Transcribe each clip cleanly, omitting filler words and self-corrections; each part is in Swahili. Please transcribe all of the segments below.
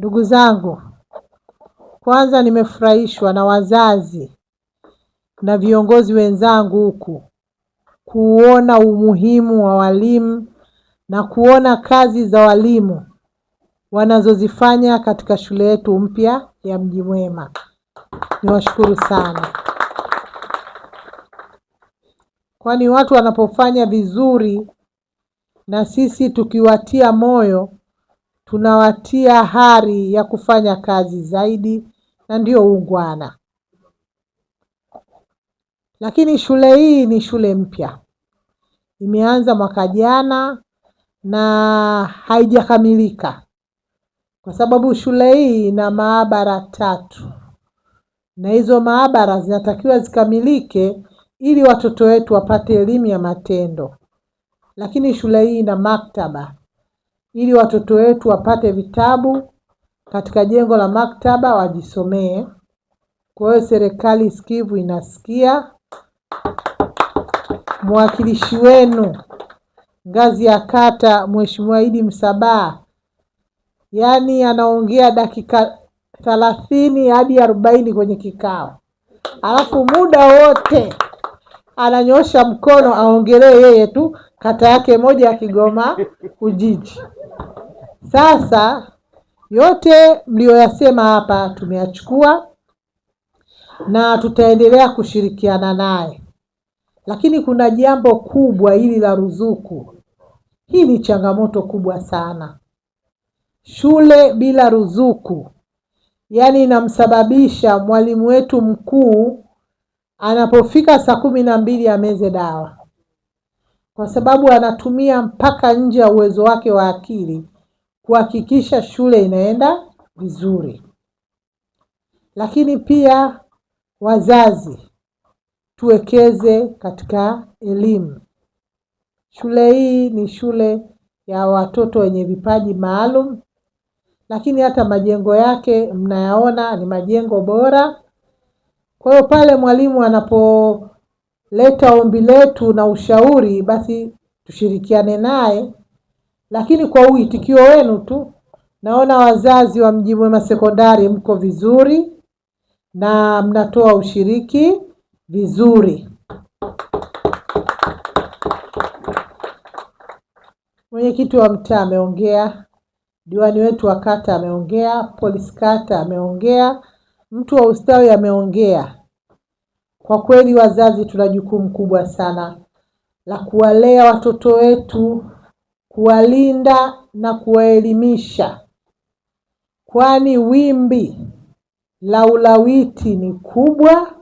Ndugu zangu, kwanza nimefurahishwa na wazazi na viongozi wenzangu huku kuona umuhimu wa walimu na kuona kazi za walimu wanazozifanya katika shule yetu mpya ya Mji Mwema. Niwashukuru sana. Kwani watu wanapofanya vizuri na sisi tukiwatia moyo, tunawatia hari ya kufanya kazi zaidi, na ndio uungwana. Lakini shule hii ni shule mpya. Imeanza mwaka jana na haijakamilika. Kwa sababu shule hii ina maabara 3. Na hizo maabara zinatakiwa zikamilike ili watoto wetu wapate elimu ya matendo. Lakini shule hii ina maktaba ili watoto wetu wapate vitabu katika jengo la maktaba wajisomee. Kwa hiyo serikali sikivu inasikia. Mwakilishi wenu ngazi ya kata, Mheshimiwa Idi Msabaha, yani anaongea dakika 30 hadi 40 kwenye kikao, alafu muda wote ananyosha mkono aongelee yeye tu kata yake moja ya Kigoma Ujiji. Sasa yote mlioyasema hapa tumeyachukua na tutaendelea kushirikiana naye. Lakini kuna jambo kubwa hili la ruzuku. Hii ni changamoto kubwa sana. Shule bila ruzuku, yani inamsababisha mwalimu wetu mkuu anapofika saa 12 ameze dawa. Kwa sababu anatumia mpaka nje ya uwezo wake wa akili kuhakikisha shule inaenda vizuri. Lakini pia wazazi, tuwekeze katika elimu. Shule hii ni shule ya watoto wenye vipaji maalum, lakini hata majengo yake mnayaona ni majengo bora. Kwa hiyo pale mwalimu anapoleta ombi letu na ushauri, basi tushirikiane naye. Lakini kwa uitikio wenu tu, naona wazazi wa Mji Mwema Sekondari mko vizuri na mnatoa ushiriki vizuri. Mwenyekiti wa mtaa ameongea, diwani wetu wa kata ameongea, polisi kata ameongea, mtu wa ustawi ameongea. Kwa kweli wazazi tuna jukumu kubwa sana la kuwalea watoto wetu, kuwalinda na kuwaelimisha. Kwani wimbi la ulawiti ni kubwa,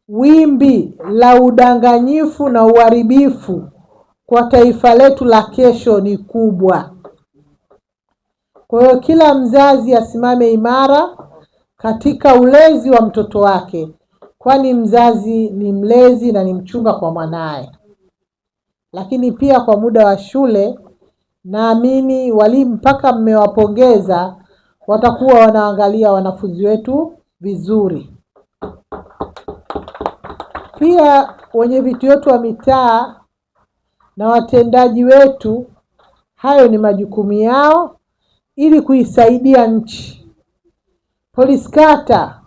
wimbi la udanganyifu na uharibifu kwa taifa letu la kesho ni kubwa. Kwa hiyo kila mzazi asimame imara katika ulezi wa mtoto wake, kwani mzazi ni mlezi na ni mchunga kwa mwanae. Lakini pia kwa muda wa shule, naamini walimu mpaka mmewapongeza watakuwa wanaangalia wanafunzi wetu vizuri. Pia wenye viti wetu wa mitaa na watendaji wetu, hayo ni majukumu yao ili kuisaidia nchi. Polisi kata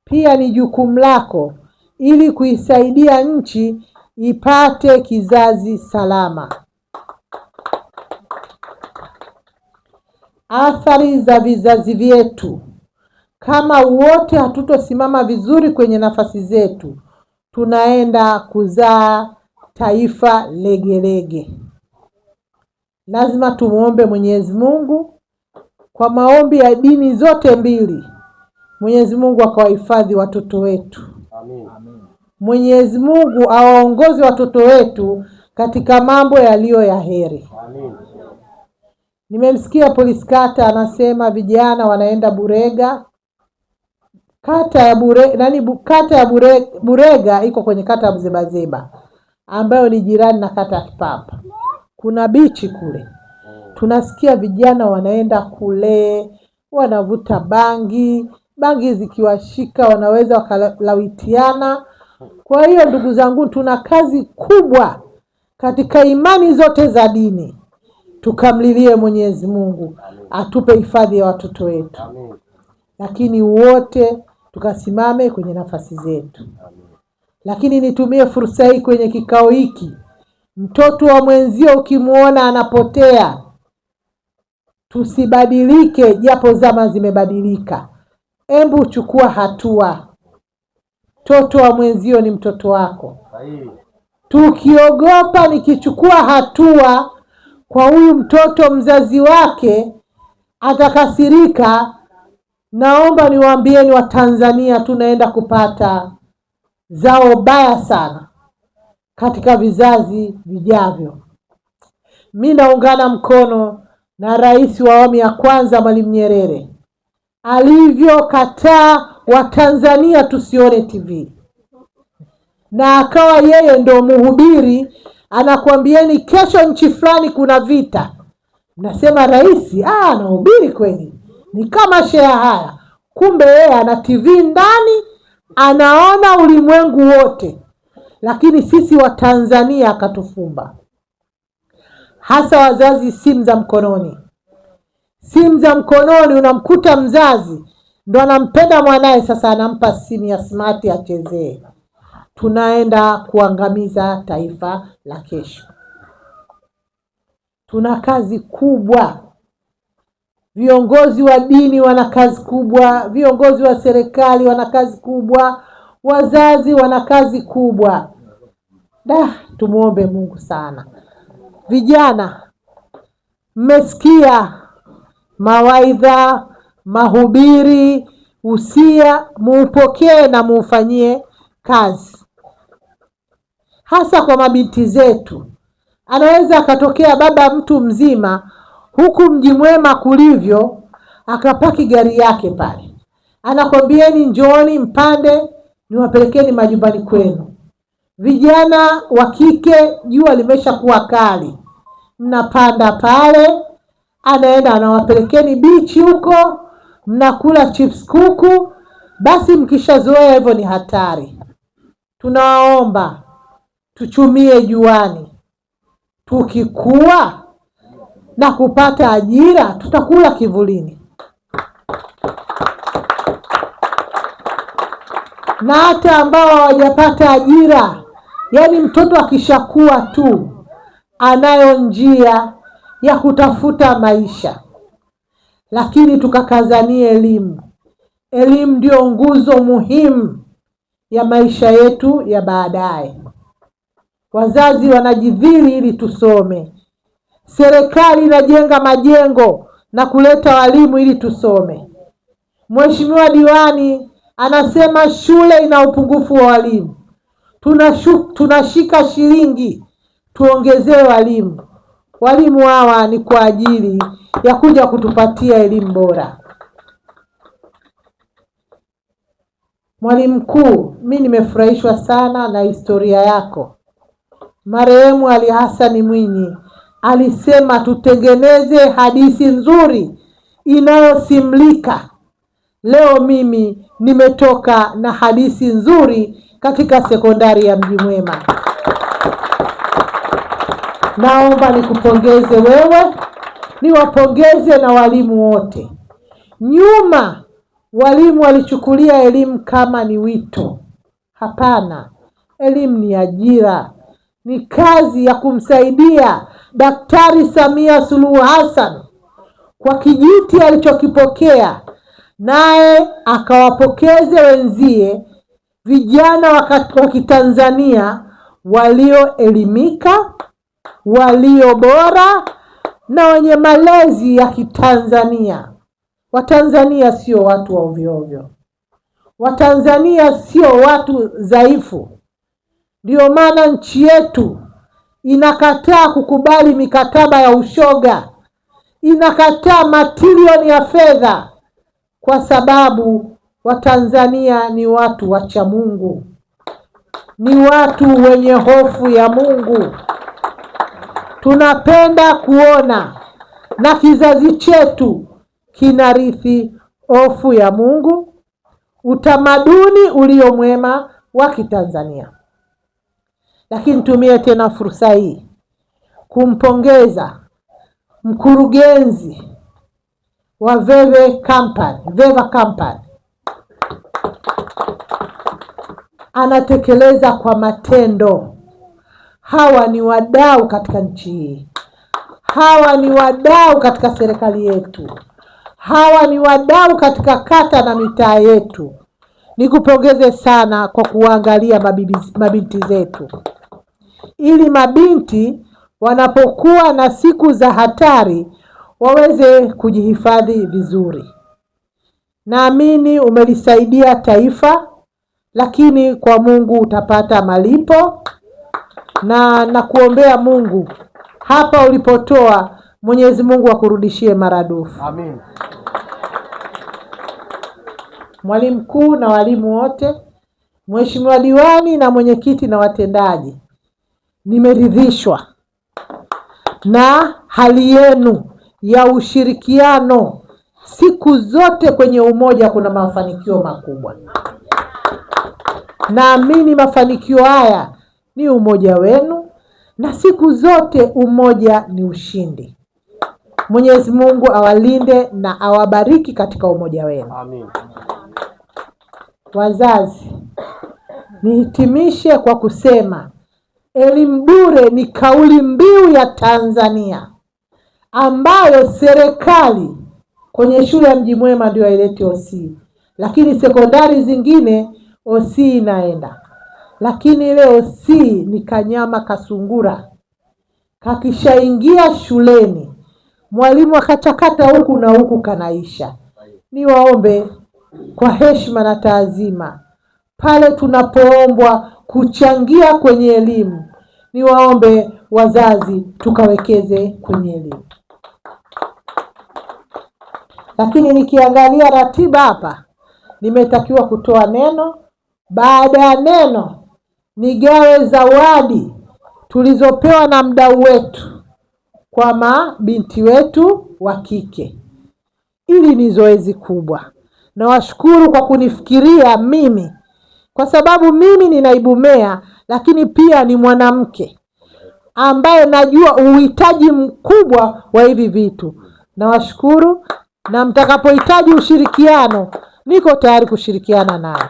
pia ni jukumu lako ili kuisaidia nchi ipate kizazi salama. Athari za vizazi vyetu, kama wote hatutosimama vizuri kwenye nafasi zetu, tunaenda kuzaa taifa legelege. Lazima tumuombe Mwenyezi Mungu kwa maombi ya dini zote mbili. Mwenyezi Mungu akawahifadhi watoto wetu. Amen. Mwenyezi Mungu awaongoze watoto wetu katika mambo yaliyo ya heri. Amen. Nimemsikia polisi kata anasema vijana wanaenda Burega. Kata ya Burega iko kwenye kata ya Mzebazeba ambayo ni jirani na kata ya Kipapa. Kuna bichi kule. Tunasikia vijana wanaenda kule, wanavuta bangi zikiwashika wanaweza wakalawitiana. Kwa hiyo ndugu zangu, tuna kazi kubwa katika imani zote za dini. Tukamlilie Mwenyezi Mungu atupe hifadhi ya watoto wetu. Lakini wote tukasimame kwenye nafasi zetu. Lakini nitumie fursa hii kwenye kikao hiki, mtoto wa mwenzio ukimuona anapotea, tusibadilike japo zama zimebadilika. Embu chukua hatua. Mtoto wa mwenzio ni mtoto wako. Tukiogopa nikichukua hatua kwa huyu mtoto, mzazi wake atakasirika, naomba niwaambieni Watanzania, tunaenda kupata zao baya sana katika vizazi vijavyo. Mimi naungana mkono na Rais wa awamu ya kwanza Mwalimu Nyerere alivyokataa Watanzania tusione TV, na akawa yeye ndo mhubiri, anakuambieni kesho nchi fulani kuna vita. Nasema rais anahubiri kweli, ni kama shea haya. Kumbe yeye ana TV ndani, anaona ulimwengu wote. Lakini sisi Watanzania akatufumba, hasa wazazi. Simu za mkononi, simu za mkononi, unamkuta mzazi ndo anampenda mwanae, sasa anampa simu ya smart achezee. Tunaenda kuangamiza taifa la kesho. Tuna kazi kubwa. Viongozi wa dini wana kazi kubwa, viongozi wa serikali wana kazi kubwa, wazazi wana kazi kubwa. Tumuombe Mungu sana. Vijana, mmesikia mawaidha, mahubiri, usia, muupokee na muufanyie kazi. Hasa kwa mabinti zetu. Anaweza akatokea baba mtu mzima huku Mji Mwema kulivyo, akapaki gari yake pale, anakwambieni njooni mpande niwapelekeni majumbani kwenu. Vijana wa kike, jua limeshakuwa kali, mnapanda pale, anaenda anawapelekeni bichi huko, mnakula chips kuku. Basi mkishazoea hivyo ni hatari. Tunawaomba tuchumie juani. Tukikua na kupata ajira, tutakula kivulini. Na hata ambao hawajapata ajira, yani mtoto akishakuwa tu anayo njia ya kutafuta maisha. Lakini tukakazanie elimu. Elimu ndio nguzo muhimu ya maisha yetu ya baadaye. Wazazi wanajidhiri ili tusome. Serikali inajenga majengo na kuleta walimu ili tusome. Mheshimiwa Diwani anasema shule ina upungufu wa walimu. Tunashika shilingi tuongezee walimu. Walimu hawa ni kwa ajili ya kuja kutupatia elimu bora. Mwalimu mkuu, mimi nimefurahishwa sana na historia yako. Marehemu Ali Hassan Mwinyi alisema tutengeneze hadithi nzuri inayosimlika. Leo mimi nimetoka na hadithi nzuri katika sekondari ya Mji Mwema. Naomba nikupongeze wewe, niwapongeze na walimu wote. Nyuma walimu walichukulia elimu kama ni wito. Hapana, elimu ni ajira, ni kazi ya kumsaidia Daktari Samia Suluhu Hassan kwa kijiti alichokipokea, naye akawapokeze wenzie vijana wa Kitanzania walioelimika, walio bora na wenye malezi ya Kitanzania. Watanzania sio watu wa ovyo ovyo. Watanzania sio watu dhaifu. Ndio maana nchi yetu inakataa kukubali mikataba ya ushoga, inakataa matilioni ya fedha, kwa sababu Watanzania ni watu wacha Mungu, ni watu wenye hofu ya Mungu. Tunapenda kuona na kizazi chetu kinarithi hofu ya Mungu, utamaduni ulio mwema wa Kitanzania. Lakini tumie tena fursa hii kumpongeza mkurugenzi wa Veva Company anatekeleza kwa matendo. Hawa ni wadau katika nchi hii. Hawa ni wadau katika serikali yetu. Hawa ni wadau katika kata na mitaa yetu. Nikupongeze sana kwa kuangalia mabinti zetu, ili mabinti wanapokuwa na siku za hatari waweze kujihifadhi vizuri. Naamini umelisaidia taifa, lakini kwa Mungu utapata malipo, na nakuombea Mungu hapa ulipotoa, Mwenyezi Mungu akurudishie maradufu. Amin. Mwalimu mkuu na walimu wote, Mheshimiwa diwani na mwenyekiti na watendaji, nimeridhishwa na hali yenu ya ushirikiano. Siku zote kwenye umoja kuna mafanikio makubwa. Naamini mafanikio haya ni umoja wenu, na siku zote umoja ni ushindi. Mwenyezi Mungu awalinde na awabariki katika umoja wenu. Amin. Wazazi, nihitimishe kwa kusema elimu bure ni kauli mbiu ya Tanzania ambayo serikali kwenye shule ya Mji Mwema ndio ilete OC, lakini sekondari zingine OC inaenda. Lakini ile OC ni kanyama kasungura, kakishaingia shuleni mwalimu akachakata huku na huku kanaisha. Niwaombe kwa heshima na taazima, pale tunapoombwa kuchangia kwenye elimu, niwaombe wazazi tukawekeze kwenye elimu. Lakini nikiangalia ratiba hapa, nimetakiwa kutoa neno. Baada ya neno nigawe zawadi tulizopewa na mdau wetu kwa mabinti wetu wa kike. Ili ni zoezi kubwa. Nawashukuru kwa kunifikiria mimi, kwa sababu mimi ni naibu meya, lakini pia ni mwanamke ambaye najua uhitaji mkubwa wa hivi vitu. Nawashukuru, na mtakapohitaji ushirikiano niko tayari kushirikiana naye.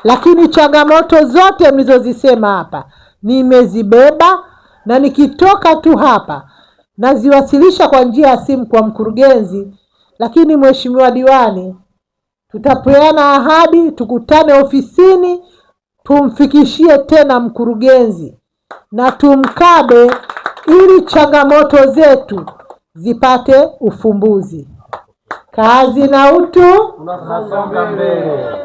Lakini changamoto zote mlizozisema hapa nimezibeba, na nikitoka tu hapa naziwasilisha kwa njia ya simu kwa mkurugenzi. Lakini Mheshimiwa diwani, tutapeana ahadi, tukutane ofisini, tumfikishie tena mkurugenzi na tumkabe, ili changamoto zetu zipate ufumbuzi. Kazi na utu, tunasonga mbele.